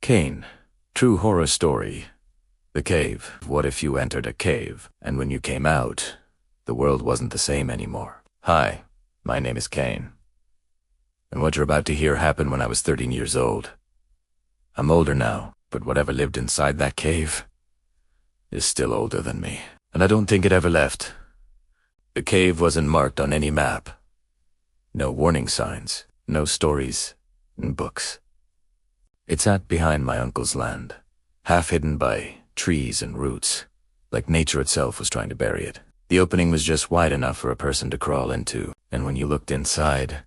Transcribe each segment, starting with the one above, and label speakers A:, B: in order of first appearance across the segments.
A: Kane, true horror story. The cave. What if you entered a cave, and when you came out, the world wasn't the same anymore? Hi, my name is Kane. And what you're about to hear happened when I was 13 years old. I'm older now, but whatever lived inside that cave is still older than me. And I don't think it ever left. The cave wasn't marked on any map. No warning signs, no stories in books. It sat behind my uncle's land, half hidden by trees and roots, like nature itself was trying to bury it. The opening was just wide enough for a person to crawl into, and when you looked inside,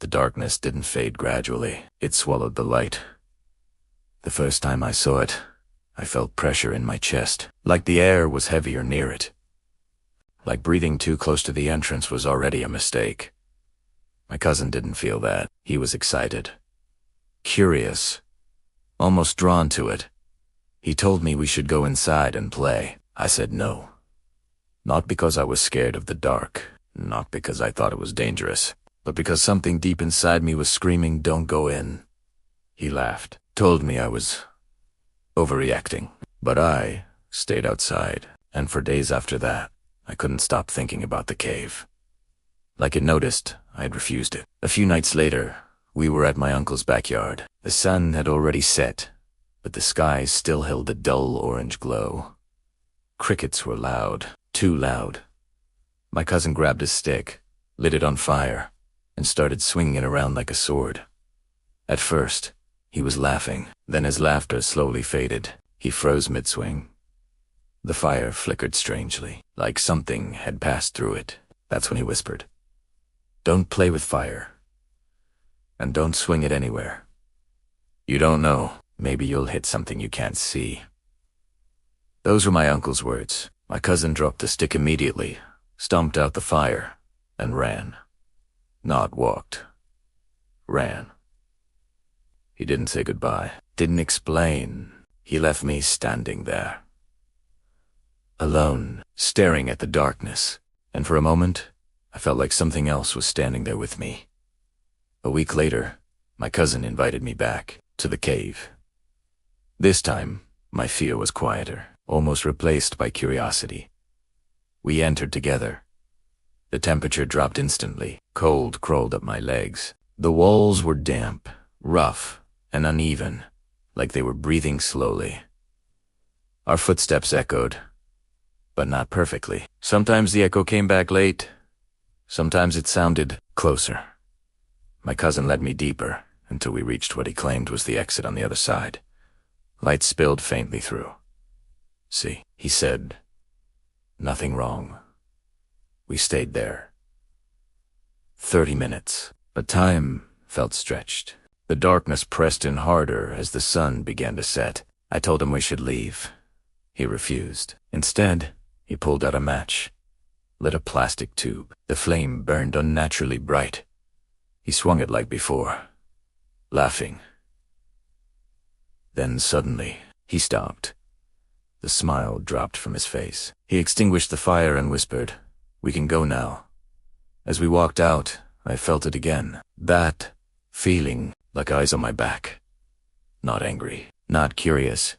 A: the darkness didn't fade gradually. It swallowed the light. The first time I saw it, I felt pressure in my chest, like the air was heavier near it. Like breathing too close to the entrance was already a mistake. My cousin didn't feel that. He was excited, curious, almost drawn to it. He told me we should go inside and play. I said no. Not because I was scared of the dark, not because I thought it was dangerous, but because something deep inside me was screaming, "Don't go in." He laughed, told me I was overreacting, but I stayed outside, and for days after that, I couldn't stop thinking about the cave. Like it noticed, I had refused it. A few nights later, we were at my uncle's backyard. The sun had already set, but the sky still held a dull orange glow. Crickets were loud, too loud. My cousin grabbed a stick, lit it on fire, and started swinging it around like a sword. At first, he was laughing, then his laughter slowly faded. He froze mid-swing. The fire flickered strangely, like something had passed through it. That's when he whispered, "Don't play with fire. And don't swing it anywhere. You don't know, maybe you'll hit something you can't see." Those were my uncle's words. My cousin dropped the stick immediately, stomped out the fire, and ran. Not walked. Ran. He didn't say goodbye, didn't explain. He left me standing there, alone, staring at the darkness, and for a moment, I felt like something else was standing there with me. A week later, my cousin invited me back to the cave. This time, my fear was quieter, almost replaced by curiosity. We entered together. The temperature dropped instantly. Cold crawled up my legs. The walls were damp, rough, and uneven, like they were breathing slowly. Our footsteps echoed, but not perfectly. Sometimes the echo came back late. Sometimes it sounded closer. My cousin led me deeper until we reached what he claimed was the exit on the other side. Light spilled faintly through. "See," he said. "Nothing wrong." We stayed there. 30 minutes, but time felt stretched. The darkness pressed in harder as the sun began to set. I told him we should leave. He refused. Instead, he pulled out a match, lit a plastic tube. The flame burned unnaturally bright. He swung it like before, laughing. Then suddenly, he stopped. The smile dropped from his face. He extinguished the fire and whispered, "We can go now." As we walked out, I felt it again. That feeling, like eyes on my back. Not angry, not curious,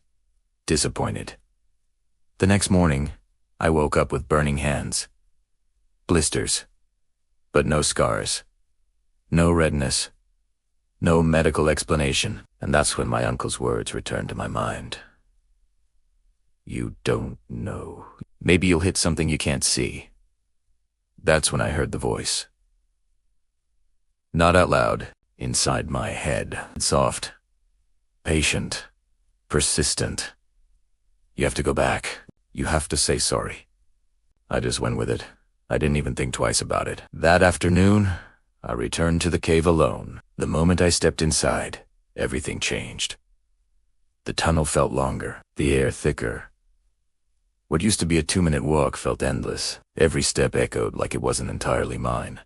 A: disappointed. The next morning, I woke up with burning hands. Blisters, but no scars. No redness. No medical explanation. And that's when my uncle's words returned to my mind. "You don't know. Maybe you'll hit something you can't see." That's when I heard the voice. Not out loud, inside my head. Soft, patient, persistent. "You have to go back. You have to say sorry." I just went with it. I didn't even think twice about it. That afternoon, I returned to the cave alone. The moment I stepped inside, everything changed. The tunnel felt longer, the air thicker. What used to be a 2-minute walk felt endless. Every step echoed like it wasn't entirely mine.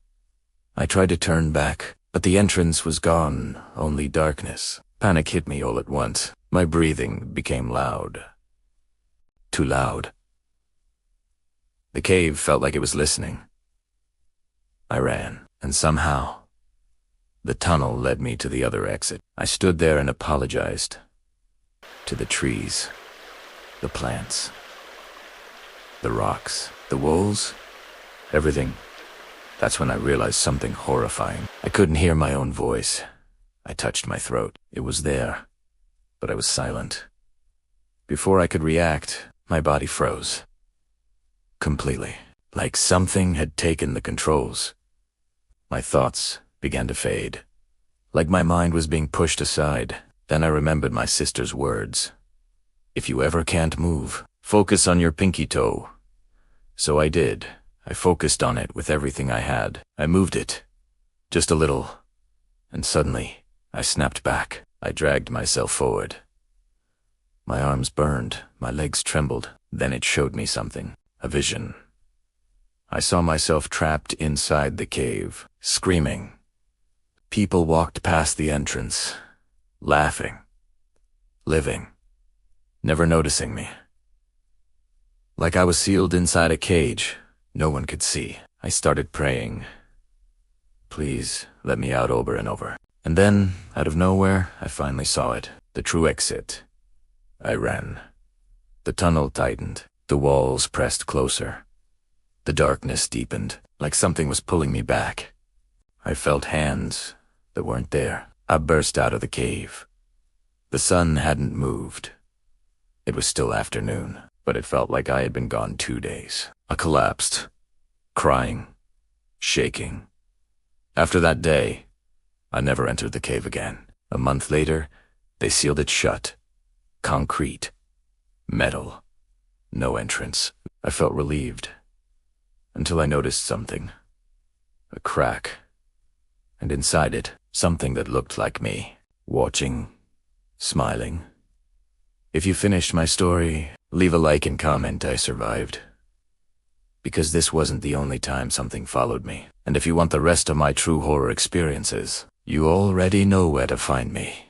A: I tried to turn back, but the entrance was gone, only darkness. Panic hit me all at once. My breathing became loud. Too loud. The cave felt like it was listening. I ran, and somehow, the tunnel led me to the other exit. I stood there and apologized. to the trees, the plants, the rocks, the walls, everything. That's when I realized something horrifying. I couldn't hear my own voice. I touched my throat. It was there, but I was silent. Before I could react, my body froze. Completely. Like something had taken the controls. My thoughts began to fade. Like my mind was being pushed aside. Then I remembered my sister's words. If you ever can't move, focus on your pinky toe. So I did. I focused on it with everything I had. I moved it. Just a little. And suddenly, I snapped back. I dragged myself forward. My arms burned. My legs trembled. Then it showed me something. A vision. I saw myself trapped inside the cave, screaming. People walked past the entrance, laughing, living, never noticing me. Like I was sealed inside a cage, no one could see. I started praying. Please, let me out over and over. And then, out of nowhere, I finally saw it, the true exit. I ran. The tunnel tightened. The walls pressed closer. The darkness deepened, like something was pulling me back. I felt hands that weren't there. I burst out of the cave. The sun hadn't moved. It was still afternoon, but it felt like I had been gone 2 days. I collapsed, crying, shaking. After that day, I never entered the cave again. A month later, they sealed it shut. Concrete. Metal. No entrance. I felt relieved. Until I noticed something. A crack. And inside it, something that looked like me. Watching. Smiling. If you finished my story, leave a like and comment I survived. Because this wasn't the only time something followed me. And if you want the rest of my true horror experiences, you already know where to find me.